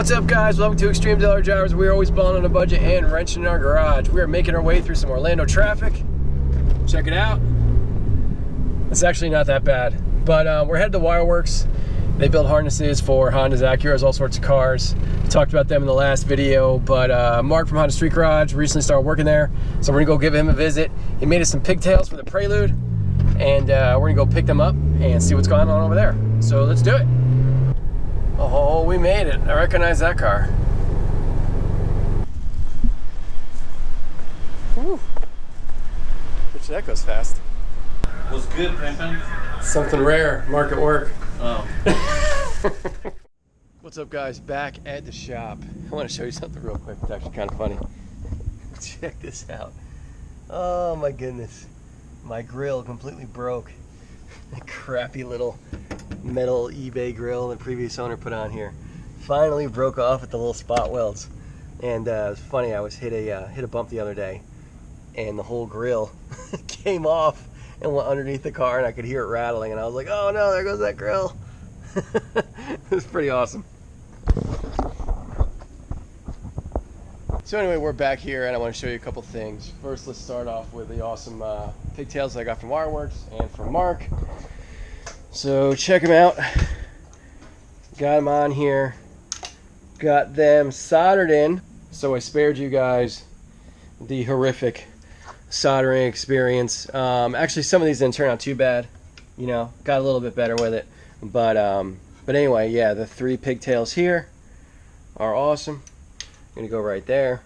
What's up, guys? Welcome to Extreme Dollar Drivers. We're always balling on a budget and wrenching in our garage. We are making our way through some Orlando traffic. Check it out. It's actually not that bad, but we're headed to Wireworks. They build harnesses for Hondas, Acuras, all sorts of cars. We talked about them in the last video, but Mark from Honda Street Garage recently started working there, so we're gonna go give him a visit. He made us some pigtails for the Prelude, and we're gonna go pick them up and see what's going on over there. So let's do it. Oh, we made it. I recognize that car. Whew. Which that goes fast. Was good, pimpin'? Something rare. Mark at work. Oh. What's up, guys? Back at the shop. I want to show you something real quick. It's actually kind of funny. Check this out. Oh my goodness. My grill completely broke. A crappy little metal eBay grill the previous owner put on here finally broke off at the little spot welds, and it was funny. I was hit a bump the other day, and the whole grill came off and went underneath the car, and I could hear it rattling, and I was like, oh no, there goes that grill. It was pretty awesome. So anyway, we're back here, and I want to show you a couple things. First, let's start off with the awesome pigtails I got from Wireworks and from Mark. So check them out. Got them on here. Got them soldered in. So I spared you guys the horrific soldering experience. Actually, some of these didn't turn out too bad. You know, got a little bit better with it. But anyway, yeah, the 3 pigtails here are awesome. I'm gonna go right there.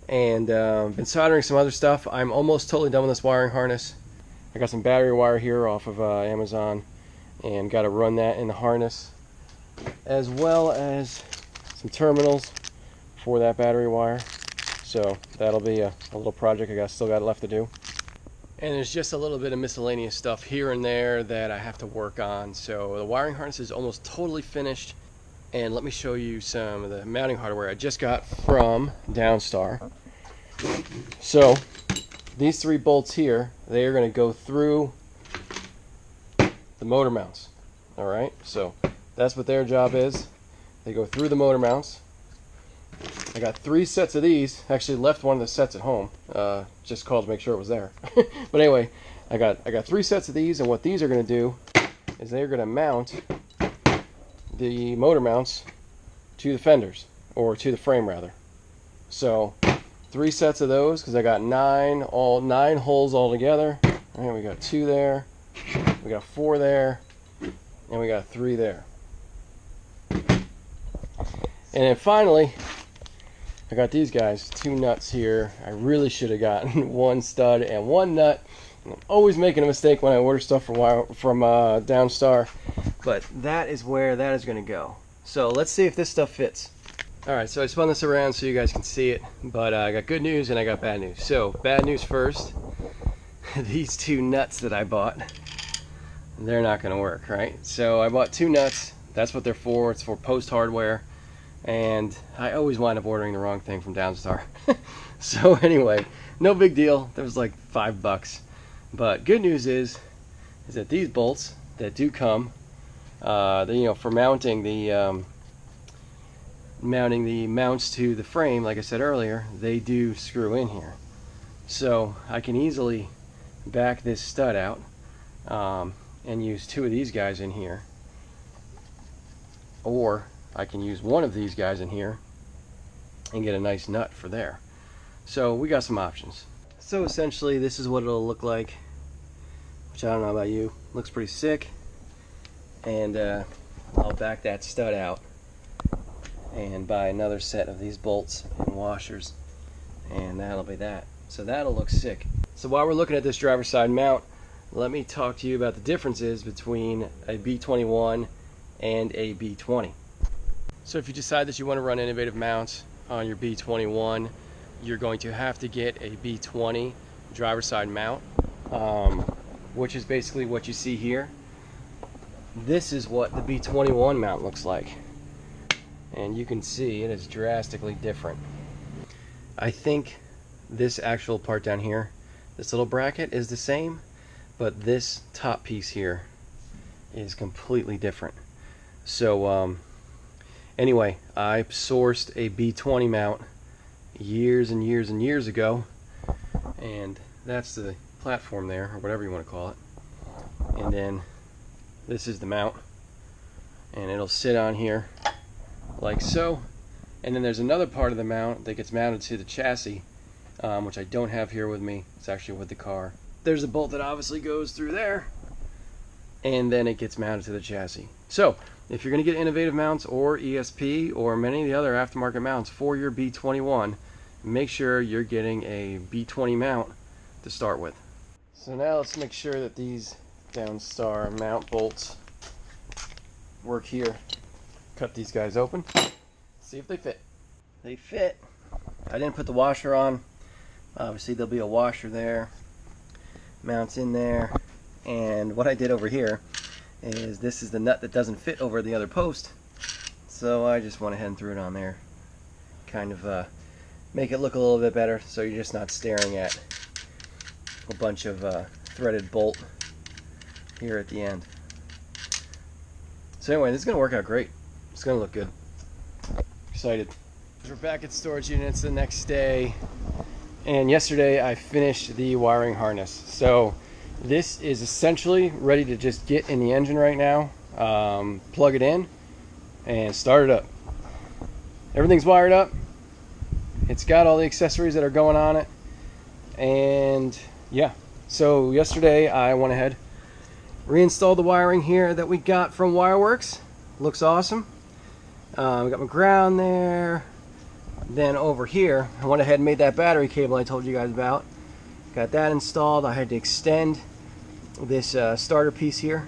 And been soldering some other stuff. I'm almost totally done with this wiring harness. I got some battery wire here off of Amazon, and got to run that in the harness, as well as some terminals for that battery wire. So that'll be a little project still got left to do. And there's just a little bit of miscellaneous stuff here and there that I have to work on. So the wiring harness is almost totally finished, and let me show you some of the mounting hardware I just got from Downstar. So these 3 bolts here, they are going to go through the motor mounts. Alright, so that's what their job is. They go through the motor mounts. I got 3 sets of these. Actually left one of the sets at home. Just called to make sure it was there. But anyway, I got 3 sets of these, and what these are going to do is they're going to mount the motor mounts to the fenders, or to the frame rather. So 3 sets of those, because I got 9 holes all together. Alright, we got 2 there. We got 4 there. And we got 3 there. And then finally, I got these guys, 2 nuts here. I really should have gotten 1 stud and 1 nut. I'm always making a mistake when I order stuff from Downstar, but that is where that is going to go. So let's see if this stuff fits. Alright, so I spun this around so you guys can see it, but I got good news and I got bad news. So bad news first. These 2 nuts that I bought, they're not going to work, right? So I bought 2 nuts. That's what they're for. It's for post hardware, and I always wind up ordering the wrong thing from Downstar. So anyway, no big deal. That was like $5. But good news is that these bolts that do come, for mounting the mounts to the frame, like I said earlier, they do screw in here. So I can easily back this stud out and use 2 of these guys in here, or I can use 1 of these guys in here and get a nice nut for there. So we got some options. So essentially this is what it'll look like, which I don't know about you, looks pretty sick. And I'll back that stud out and buy another set of these bolts and washers, and that'll be that. So that'll look sick. So while we're looking at this driver's side mount, let me talk to you about the differences between a B21 and a B20. So if you decide that you want to run innovative mounts on your B21, you're going to have to get a B20 driver's side mount, which is basically what you see here. This is what the B21 mount looks like, and you can see it is drastically different. I think this actual part down here, this little bracket, is the same, but this top piece here is completely different. So Anyway, I sourced a B20 mount years and years and years ago, and that's the platform there, or whatever you want to call it. And then this is the mount, and it'll sit on here like so. And then there's another part of the mount that gets mounted to the chassis, which I don't have here with me. It's actually with the car. There's a bolt that obviously goes through there, and then it gets mounted to the chassis. So if you're going to get innovative mounts or ESP or many of the other aftermarket mounts for your B21, make sure you're getting a B20 mount to start with. So now let's make sure that these Downstar mount bolts work here. Cut these guys open, see if they fit. They fit. I didn't put the washer on. Obviously there'll be a washer there, mounts in there, and what I did over here is this is the nut that doesn't fit over the other post, so I just went ahead and threw it on there, kind of make it look a little bit better, so you're just not staring at a bunch of threaded bolt here at the end. So anyway, this is going to work out great. It's going to look good. Excited. We're back at storage units the next day, and yesterday I finished the wiring harness. So this is essentially ready to just get in the engine right now, plug it in and start it up. Everything's wired up. It's got all the accessories that are going on it, and yeah. So yesterday I went ahead, reinstalled the wiring here that we got from Wireworks. Looks awesome. We got my ground there. Then over here I went ahead and made that battery cable I told you guys about. Got that installed. I had to extend this starter piece here,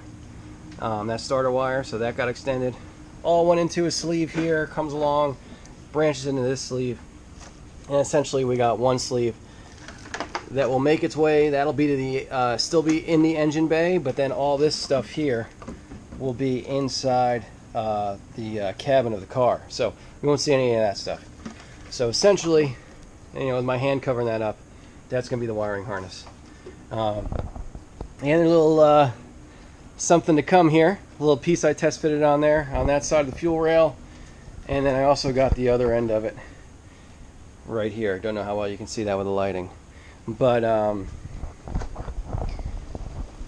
that starter wire, so that got extended. All went into a sleeve here, comes along, branches into this sleeve, and essentially we got one sleeve that will make its way. That'll be to the still be in the engine bay, but then all this stuff here will be inside the cabin of the car, so you won't see any of that stuff. So essentially, you know, with my hand covering that up, that's going to be the wiring harness. And a little something to come here. A little piece I test fitted on there on that side of the fuel rail, and then I also got the other end of it right here. Don't know how well you can see that with the lighting, but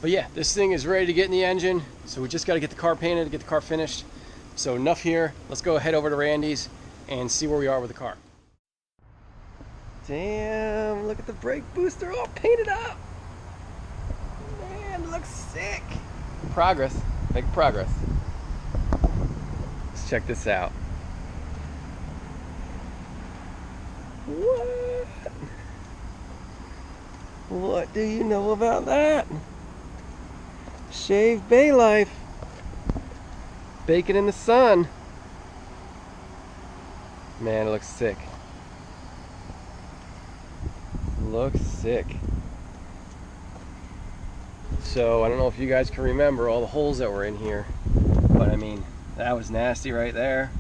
yeah, this thing is ready to get in the engine. So we just got to get the car painted, get the car finished. So enough here. Let's go head over to Randy's and see where we are with the car. Damn, look at the brake booster all painted up. Man, looks sick. Progress, make progress. Let's check this out. What? What do you know about that? Shave bay life. Bake it in the sun. Man, it looks sick. Looks sick. So I don't know if you guys can remember all the holes that were in here, but I mean, that was nasty right there.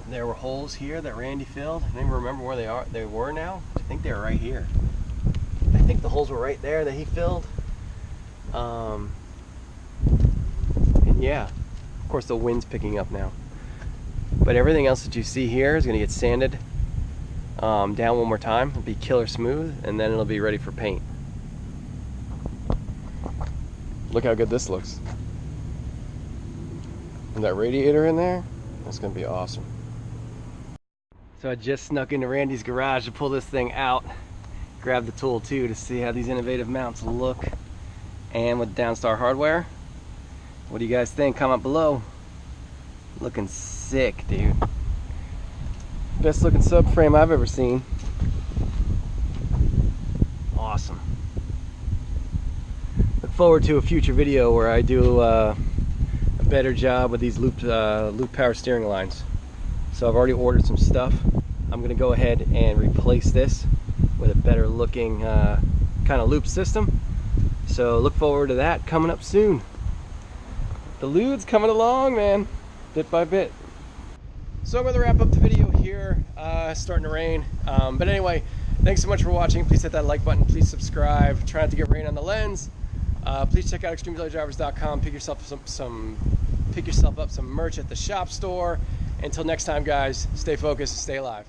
There were holes here that Randy filled. I don't even remember where they were now. I think they were right here. I think the holes were right there that he filled. And yeah, of course the wind's picking up now. But everything else that you see here is going to get sanded down one more time. It'll be killer smooth, and then it'll be ready for paint. Look how good this looks. And that radiator in there, that's going to be awesome. So I just snuck into Randy's garage to pull this thing out. Grab the tool too to see how these innovative mounts look, and with Downstar hardware. What do you guys think? Comment below. Looking sick, dude. Best looking subframe I've ever seen. Awesome. Look forward to a future video where I do a better job with these loop power steering lines. So I've already ordered some stuff. I'm gonna go ahead and replace this with a better looking kind of loop system. So look forward to that coming up soon. The Lude's coming along, man, bit by bit. So I'm going to wrap up the video here. It's starting to rain. But anyway, thanks so much for watching. Please hit that like button. Please subscribe. Try not to get rain on the lens. Please check out extremedailyDrivers.com. Pick yourself some pick yourself up some merch at the shop store. Until next time, guys, stay focused and stay alive.